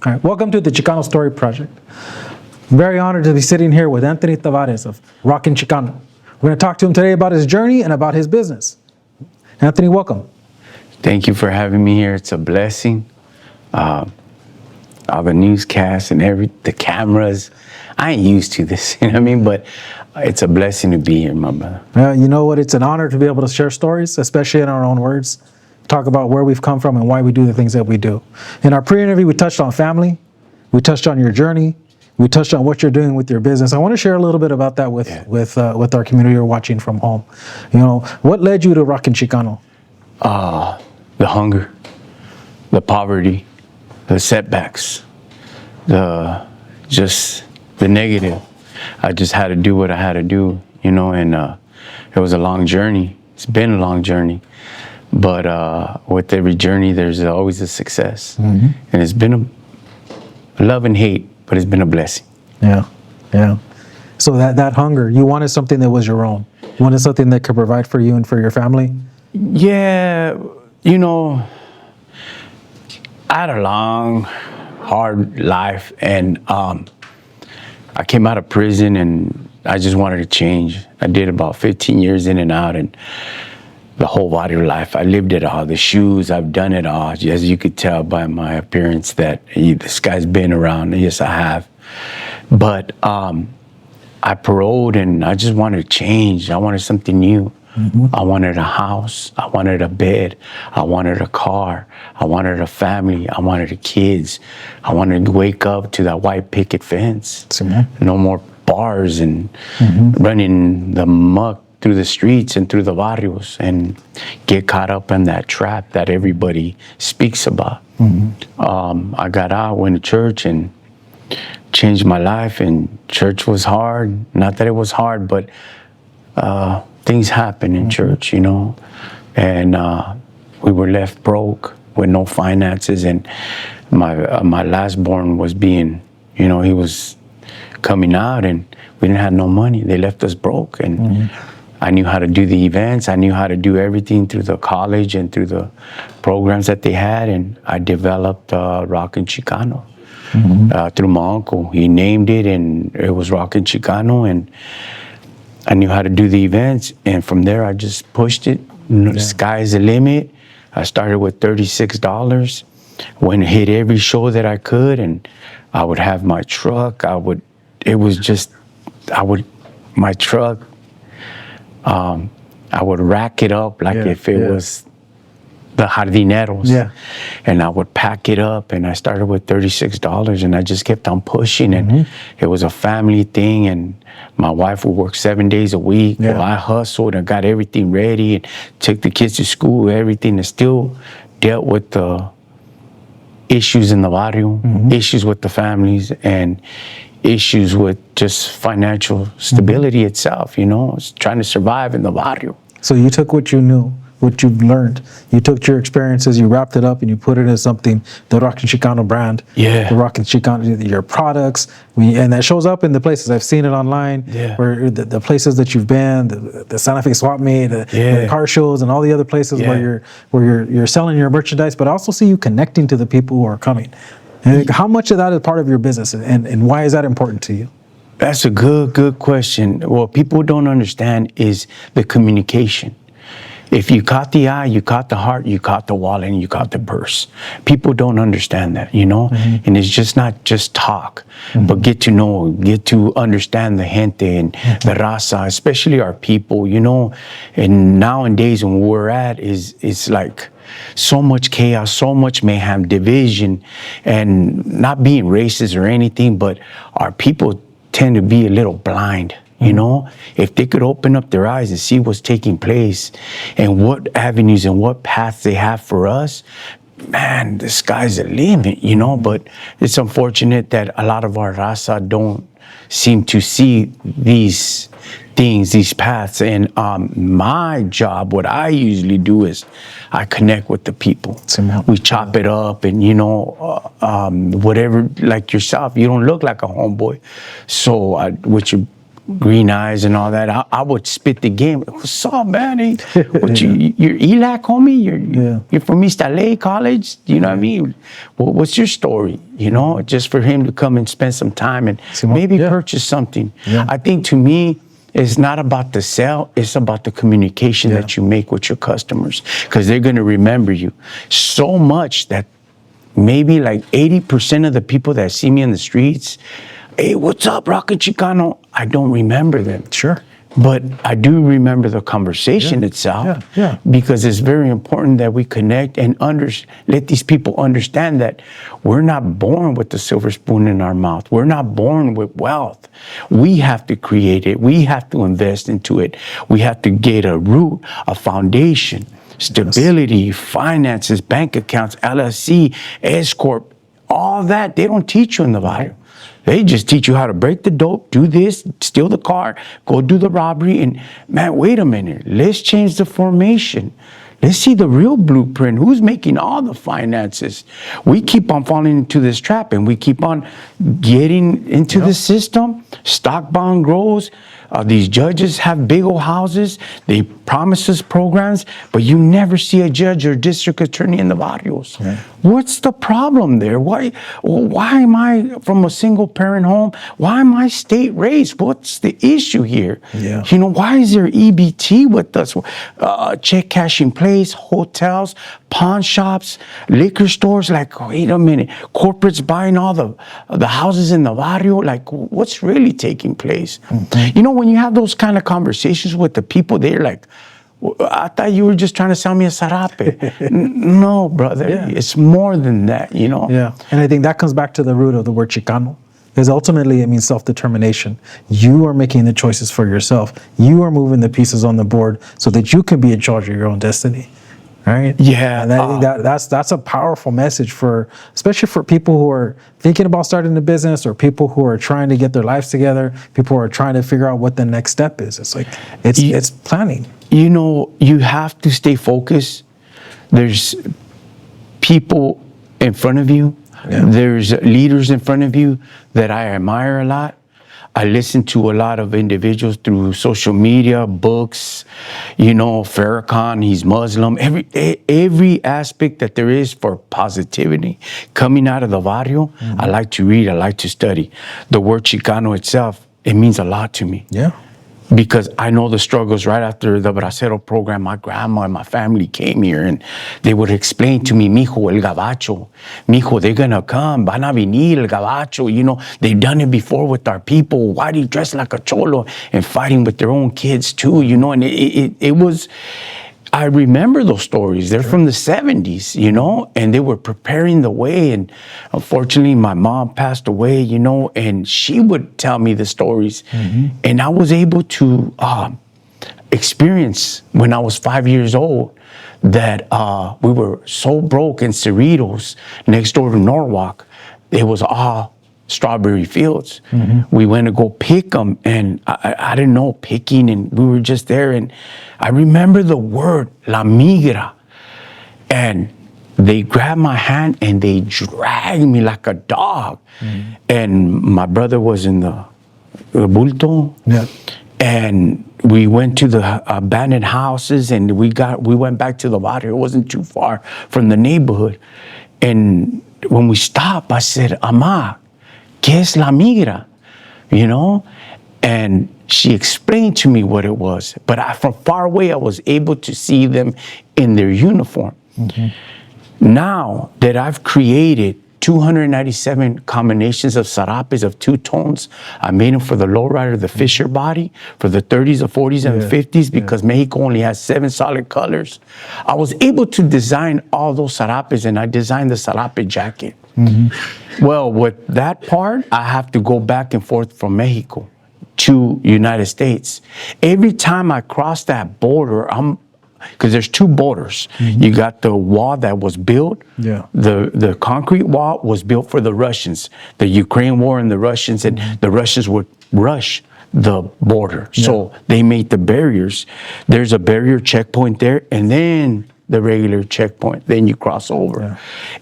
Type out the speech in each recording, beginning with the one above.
All right, welcome to the Chicano Story Project. I'm very honored to be sitting here with Anthony Tabares of Rockin Chicano. We're going to talk to him today about his journey and about his business. Anthony, welcome. Thank you for having me here. It's a blessing. All the newscasts and the cameras. I ain't used to this, you know what I mean? But it's a blessing to be here, my brother. You know what? It's an honor to be able to share stories, especially in our own words. Talk about where we've come from and why we do the things that we do. In our pre-interview, we touched on family. We touched on your journey. We touched on what you're doing with your business. I want to share a little bit about that with our community who are watching from home. You know, what led you to Rockin Chicano? The hunger, the poverty, the setbacks, the negative. I just had to do what I had to do, you know, and it was a long journey. It's been a long journey. But with every journey, there's always a success. Mm-hmm. And it's been a love and hate, but it's been a blessing. Yeah. So that hunger, you wanted something that was your own. You wanted something that could provide for you and for your family? Yeah, you know, I had a long, hard life, and I came out of prison, and I just wanted to change. I did about 15 years in and out, and the whole body of life. I lived it all. The shoes, I've done it all. As you could tell by my appearance that this guy's been around. Yes, I have. But I paroled, and I just wanted to change. I wanted something new. Mm-hmm. I wanted a house. I wanted a bed. I wanted a car. I wanted a family. I wanted kids. I wanted to wake up to that white picket fence. No more bars and running the muck through the streets and through the barrios and get caught up in that trap that everybody speaks about. Mm-hmm. I got out, went to church, and changed my life. And church was hard. Not that it was hard, but things happen in church, you know. And we were left broke with no finances. And my last born was being, you know, he was coming out, and we didn't have no money. They left us broke. And I knew how to do the events. I knew how to do everything through the college and through the programs that they had. And I developed Rockin Chicano through my uncle. He named it, and it was Rockin Chicano. And I knew how to do the events. And from there, I just pushed it. The sky's the limit. I started with $36. Went and hit every show that I could. And I would have my truck. My truck. I would rack it up like if it was the jardineros. Yeah. And I would pack it up, and I started with $36, and I just kept on pushing. And it was a family thing, and my wife would work 7 days a week. Yeah. Well, I hustled and got everything ready and took the kids to school, everything, and still dealt with the issues in the barrio, issues with the families, and issues with just financial stability itself, you know, trying to survive in the barrio. So you took what you knew, what you've learned, you took your experiences, you wrapped it up, and you put it into something, the Rockin Chicano brand, the Rockin Chicano, your products, and that shows up in the places. I've seen it online, where the places that you've been, the Santa Fe swap meet, the car shows, and all the other places where you're selling your merchandise, but I also see you connecting to the people who are coming. And how much of that is part of your business, and why is that important to you? That's a good question. What people don't understand is the communication. If you caught the eye, you caught the heart, you caught the wallet, and you caught the purse. People don't understand that, you know? And it's just not just talk, but get to know, get to understand the gente and the raza, especially our people, you know? And nowadays, when we're at it's like so much chaos, so much mayhem, division, and not being racist or anything, but our people tend to be a little blind. You know, if they could open up their eyes and see what's taking place and what avenues and what paths they have for us, man, the sky's the limit, you know. But it's unfortunate that a lot of our raza don't seem to see these things, these paths. And my job, what I usually do is I connect with the people. We chop it up, and you know, whatever, like yourself, you don't look like a homeboy. So with your green eyes and all that, I would spit the game. What's up, man? Hey, what you're ELAC, homie? You're from East LA College? You know what I mean? Well, what's your story? You know, just for him to come and spend some time and maybe purchase something. I think to me, it's not about the sale, it's about the communication that you make with your customers, because they're going to remember you so much that maybe like 80% of the people that see me in the streets, hey, what's up, Rockin Chicano? I don't remember them. Sure. But I do remember the conversation itself, because it's very important that we connect and let these people understand that we're not born with the silver spoon in our mouth. We're not born with wealth. We have to create it. We have to invest into it. We have to get a root, a foundation, stability, finances, bank accounts, LLC, S Corp, all that. They don't teach you in the barrio. They just teach you how to break the dope, do this, steal the car, go do the robbery. And man, wait a minute. Let's change the formation. Let's see the real blueprint. Who's making all the finances? We keep on falling into this trap, and we keep on getting into the system. Stock bond grows. These judges have big old houses. They promise us programs, but you never see a judge or district attorney in the barrios. What's the problem there? Why am I from a single parent home? Why am I state raised? What's the issue here? You know, why is there EBT with us? Check cashing place, hotels, pawn shops, liquor stores. Like, wait a minute, corporates buying all the houses in the barrio. Like, what's really taking place? You know, when you have those kind of conversations with the people, they're like, I thought you were just trying to sell me a sarape. No, brother, it's more than that, you know? And I think that comes back to the root of the word Chicano, because ultimately it means self-determination. You are making the choices for yourself. You are moving the pieces on the board so that you can be in charge of your own destiny. Right? And I think that's a powerful message especially for people who are thinking about starting a business, or people who are trying to get their lives together, people who are trying to figure out what the next step is. It's like, it's planning. You know, you have to stay focused. There's people in front of you. There's leaders in front of you that I admire a lot. I listen to a lot of individuals through social media, books, you know, Farrakhan, he's Muslim, every aspect that there is for positivity coming out of the barrio. I like to read, I like to study. The word Chicano itself, it means a lot to me. Because I know the struggles. Right after the Bracero program, my grandma and my family came here, and they would explain to me, mijo, el gabacho, mijo, they're gonna come, van a venir, el gabacho, you know, they've done it before with our people. Why do you dress like a cholo? And fighting with their own kids too, you know, and it was, I remember those stories. They're from the 70s, you know, and they were preparing the way. And unfortunately, my mom passed away, you know, and she would tell me the stories. And I was able to experience when I was 5 years old that we were so broke in Cerritos, next door to Norwalk. It was all strawberry fields. We went to go pick them, and I didn't know picking, and we were just there. And I remember the word la migra, and they grabbed my hand and they dragged me like a dog. And my brother was in the bulto, and we went to the abandoned houses, and we went back to the barrio. It wasn't too far from the neighborhood. And when we stopped, I said, Ama, ¿qué es la migra? You know? And she explained to me what it was. But from far away, I was able to see them in their uniform. Now that I've created 297 combinations of sarapes of two tones, I made them for the lowrider, the Fisher body, for the 30s, the 40s, and the 50s, because Mexico only has 7 solid colors. I was able to design all those sarapes, and I designed the sarape jacket. Well, with that part, I have to go back and forth from Mexico to United States. Every time I cross that border, because there's 2 borders. You got the wall that was built. The concrete wall was built for the Russians, the Ukraine war and the Russians, and the Russians would rush the border. So they made the barriers. There's a barrier checkpoint there, and then the regular checkpoint. Then you cross over.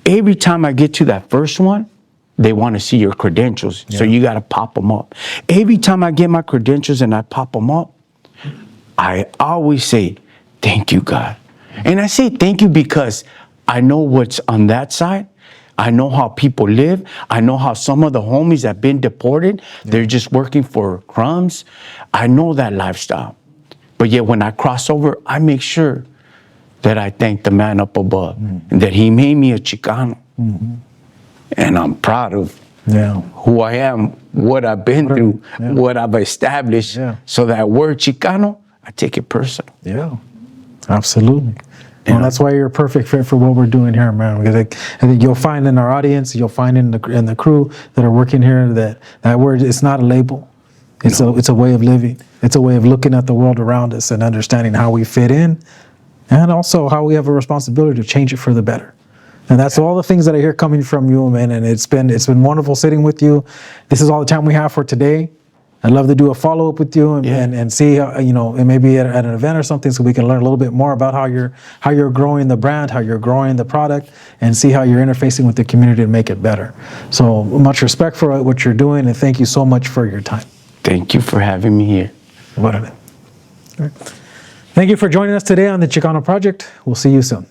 Every time I get to that first one, they want to see your credentials. So you got to pop them up. Every time I get my credentials and I pop them up, I always say, thank you, God. And I say thank you because I know what's on that side. I know how people live. I know how some of the homies that have been deported, they're just working for crumbs. I know that lifestyle. But yet when I cross over, I make sure that I thank the man up above and that he made me a Chicano. And I'm proud of who I am, what I've been through, what I've established. So that word Chicano, I take it personal. Yeah, absolutely. Well, that's why you're a perfect fit for what we're doing here, man. Because I think you'll find in our audience, you'll find in the crew that are working here that word is not a label. It's a way of living. It's a way of looking at the world around us and understanding how we fit in, and also how we have a responsibility to change it for the better. And that's all the things that I hear coming from you, man. And it's been wonderful sitting with you. This is all the time we have for today. I'd love to do a follow-up with you and see how, and maybe at an event or something, so we can learn a little bit more about how you're growing the brand, how you're growing the product, and see how you're interfacing with the community to make it better. So much respect for what you're doing, and thank you so much for your time. Thank you for having me here. All right. Thank you for joining us today on the Chicano Project. We'll see you soon.